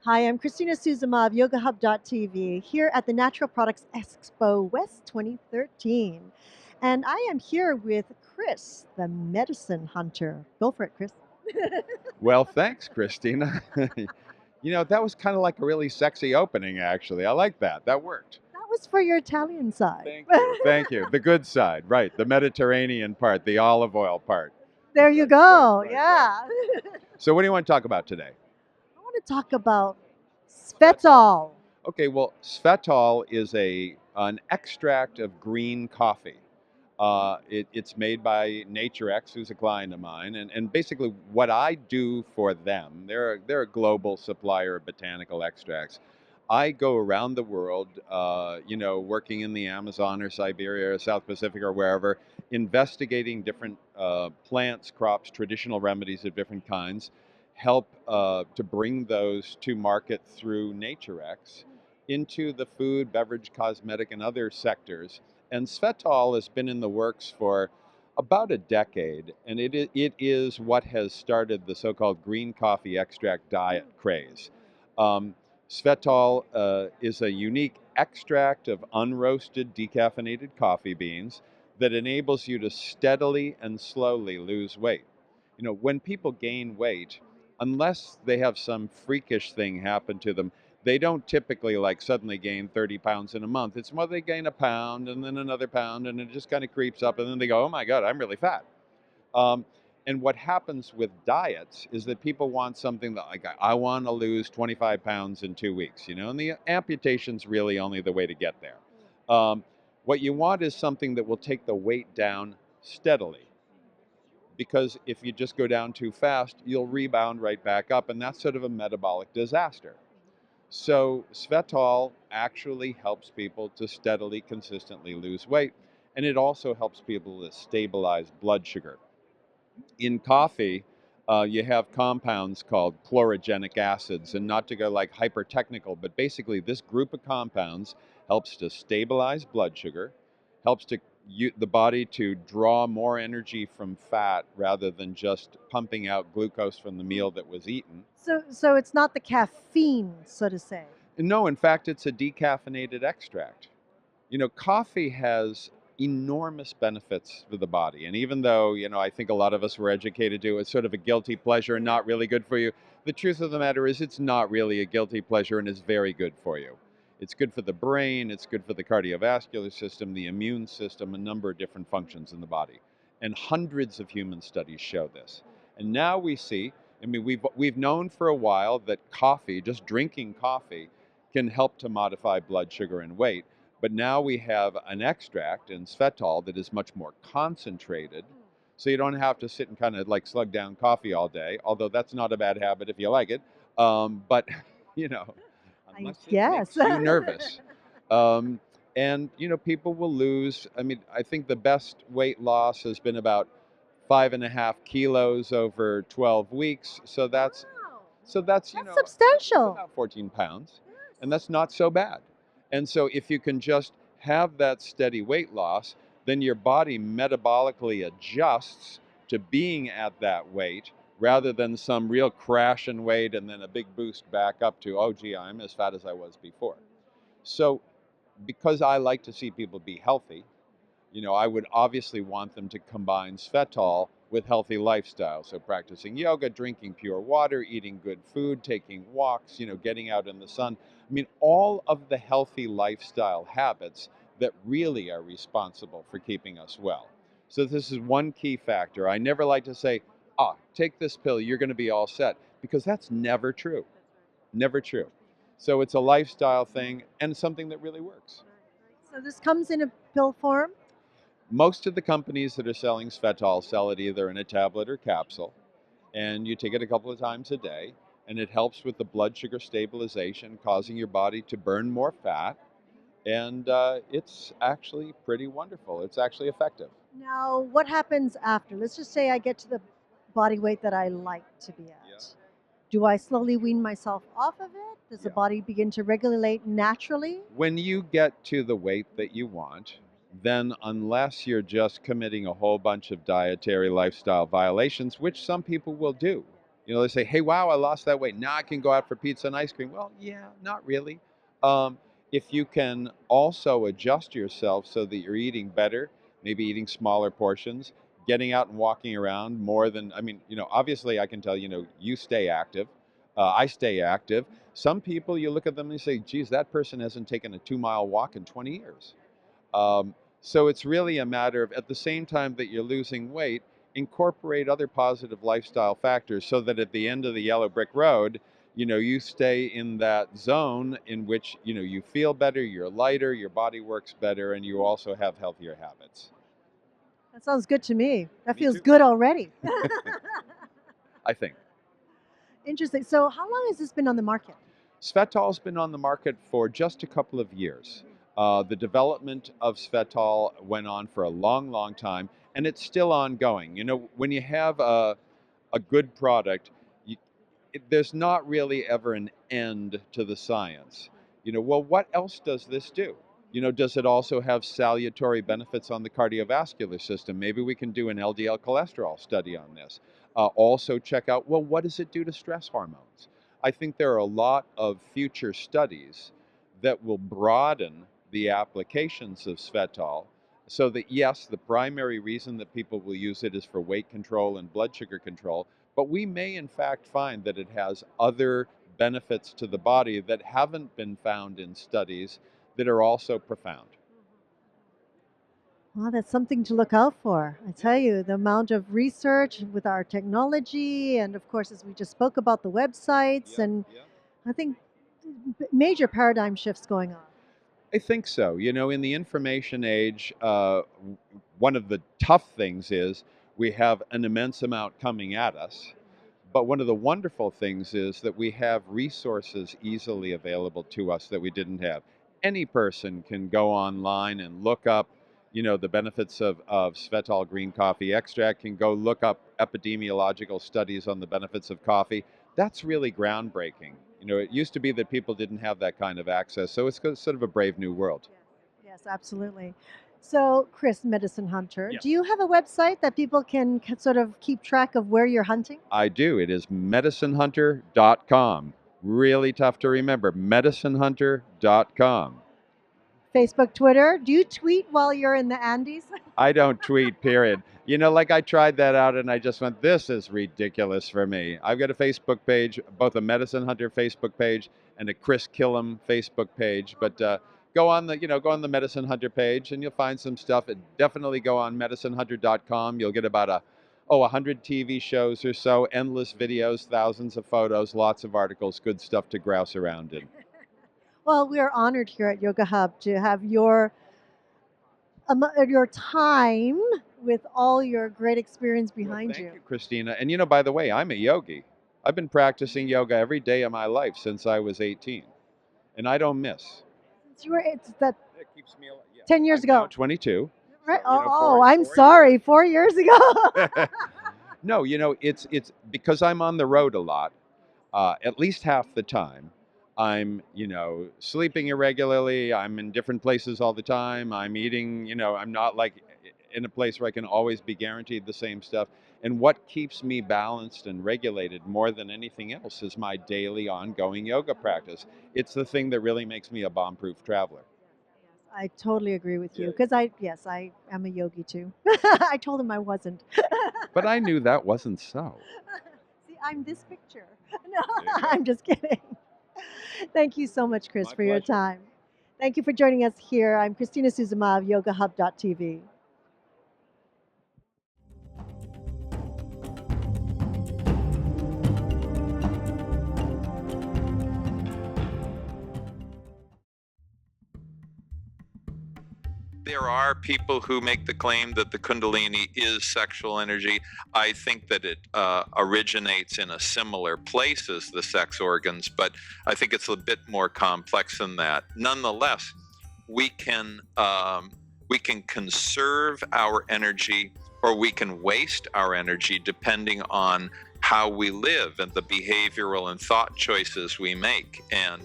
Hi, I'm Christina Suzuma of YogaHub.tv here at the Natural Products Expo West 2013. And I am here with Chris, the medicine hunter. Go for it, Chris. Well, thanks, Christina. That was kind of like a really sexy opening, actually. I like that. That worked. That was for your Italian side. Thank you. Thank you. The good side, right. The Mediterranean part, the olive oil part. There you Right, go. right, right. Yeah. So, what do you want to talk about today? I want to talk about Svetol. Svetol. Okay, well, Svetol is an extract of green coffee. It's made by NatureX, who's a client of mine, and basically what I do for them, they're a global supplier of botanical extracts. I go around the world, working in the Amazon or Siberia or South Pacific or wherever, investigating different plants, crops, traditional remedies of different kinds, help to bring those to market through NatureX into the food, beverage, cosmetic, and other sectors. And Svetol has been in the works for about a decade, and it is what has started the so-called green coffee extract diet craze. Um, Svetol is a unique extract of unroasted decaffeinated coffee beans that enables you to steadily and slowly lose weight. When people gain weight, unless they have some freakish thing happen to them, they don't typically like suddenly gain 30 pounds in a month. It's more they gain a pound and then another pound, and it just kind of creeps up, and then they go, oh my God, I'm really fat. Um, and what happens with diets is that people want something that, like, I want to lose 25 pounds in 2 weeks, and the amputation's really only the way to get there. Um, what you want is something that will take the weight down steadily, because if you just go down too fast, you'll rebound right back up, and that's sort of a metabolic disaster. So Svetol actually helps people to steadily, consistently lose weight, and it also helps people to stabilize blood sugar. In coffee, you have compounds called chlorogenic acids, and not to go like hyper technical, but basically this group of compounds helps to stabilize blood sugar, helps to the body to draw more energy from fat rather than just pumping out glucose from the meal that was eaten. So it's not the caffeine, so to say. No, in fact, it's a decaffeinated extract. Coffee has enormous benefits for the body. And even though, I think a lot of us were educated to it's sort of a guilty pleasure and not really good for you, the truth of the matter is it's not really a guilty pleasure and is very good for you. It's good for the brain, it's good for the cardiovascular system, the immune system, a number of different functions in the body. And hundreds of human studies show this. And now we see, I mean, we've known for a while that coffee, just drinking coffee, can help to modify blood sugar and weight. But now we have an extract in Svetol that is much more concentrated. So you don't have to sit and kind of like slug down coffee all day, although that's not a bad habit if you like it. But, you know, I unless it guess. makes you nervous. Um, and, people will lose. I mean, I think the best weight loss has been about 5.5 kilos over 12 weeks. Wow. So that's, That's that's substantial. about 14 pounds. And that's not so bad. And so if you can just have that steady weight loss, then your body metabolically adjusts to being at that weight rather than some real crash in weight and then a big boost back up to, oh, gee, I'm as fat as I was before. So because I like to see people be healthy, I would obviously want them to combine Svetol with healthy lifestyle. So practicing yoga, drinking pure water, eating good food, taking walks, getting out in the sun. I mean, all of the healthy lifestyle habits that really are responsible for keeping us well. So this is one key factor. I never like to say, take this pill, you're going to be all set, because that's never true. Never true. So it's a lifestyle thing and something that really works. So this comes in a pill form. Most of the companies that are selling Svetol sell it either in a tablet or capsule, and you take it a couple of times a day, and it helps with the blood sugar stabilization, causing your body to burn more fat, and it's actually pretty wonderful. It's actually effective. Now, what happens after? Let's just say I get to the body weight that I like to be Yeah, at. Do I slowly wean myself off of it? Does the yeah. body begin to regulate naturally? When you get to the weight that you want, then unless you're just committing a whole bunch of dietary lifestyle violations, which some people will do, They say, hey, wow, I lost that weight. Now I can go out for pizza and ice cream. Well, yeah, not really. Um, if you can also adjust yourself so that you're eating better, maybe eating smaller portions, getting out and walking around more than, I mean, obviously I can tell, you stay active. I stay active. Some people, you look at them and you say, geez, that person hasn't taken a 2-mile walk in 20 years. So it's really a matter of, at the same time that you're losing weight, incorporate other positive lifestyle factors so that at the end of the yellow brick road, you stay in that zone in which, you feel better, you're lighter, your body works better, and you also have healthier habits. That sounds good to me. That Me feels too. good already. I think. Interesting. So, how long has this been on the market? Svetol's been on the market for just a couple of years. The development of Svetol went on for a long, long time, and it's still ongoing. When you have a good product, you, there's not really ever an end to the science. Well, what else does this do? Does it also have salutary benefits on the cardiovascular system? Maybe we can do an LDL cholesterol study on this. Also, check out, well, what does it do to stress hormones? I think there are a lot of future studies that will broaden the applications of Svetol so that, yes, the primary reason that people will use it is for weight control and blood sugar control, but we may in fact find that it has other benefits to the body that haven't been found in studies that are also profound. Well, that's something to look out for. I tell you, the amount of research with our technology, and of course, as we just spoke about the websites, Yep, and yep. I think major paradigm shifts going on. I think so. In the information age, one of the tough things is we have an immense amount coming at us. But one of the wonderful things is that we have resources easily available to us that we didn't have. Any person can go online and look up, the benefits of Svetol green coffee extract, can go look up epidemiological studies on the benefits of coffee. That's really groundbreaking. It used to be that people didn't have that kind of access, so it's sort of a brave new world. Yes, absolutely. So, Chris, Medicine Hunter, do Yes. you have a website that people can sort of keep track of where you're hunting? I do. It is medicinehunter.com. Really tough to remember. Medicinehunter.com. Facebook, Twitter. Do you tweet while you're in the Andes? I don't tweet, period. Like I tried that out and I just went, this is ridiculous for me. I've got a Facebook page, both a Medicine Hunter Facebook page and a Chris Killam Facebook page. But go on the Medicine Hunter page and you'll find some stuff. And definitely go on medicinehunter.com. You'll get about 100 TV shows or so, endless videos, thousands of photos, lots of articles, good stuff to grouse around in. Well, we are honored here at Yoga Hub to have your time with all your great experience Well, behind thank you. you, Christina. And by the way, I'm a yogi. I've been practicing yoga every day of my life since I was 18, and I don't miss. Since you were, it's that It keeps me alive. Yeah. 10 years I'm now ago. 22. Right? So, Oh, I'm sorry. 4 years ago. No, it's because I'm on the road a lot. At least half the time, I'm sleeping irregularly. I'm in different places all the time. I'm eating. I'm not like in a place where I can always be guaranteed the same stuff. And what keeps me balanced and regulated more than anything else is my daily ongoing yoga practice. It's the thing that really makes me a bomb-proof traveler. I totally agree with you Yeah. because I am a yogi too. I told him I wasn't. But I knew that wasn't so. See, I'm this picture. No, There you go. I'm just kidding. Thank you so much, Chris, My for your pleasure. time. Thank you for joining us here. I'm Christina Suzuma of YogaHub.tv. There are people who make the claim that the Kundalini is sexual energy. I think that it originates in a similar place as the sex organs, but I think it's a bit more complex than that. Nonetheless, we can conserve our energy or we can waste our energy depending on how we live and the behavioral and thought choices we make. And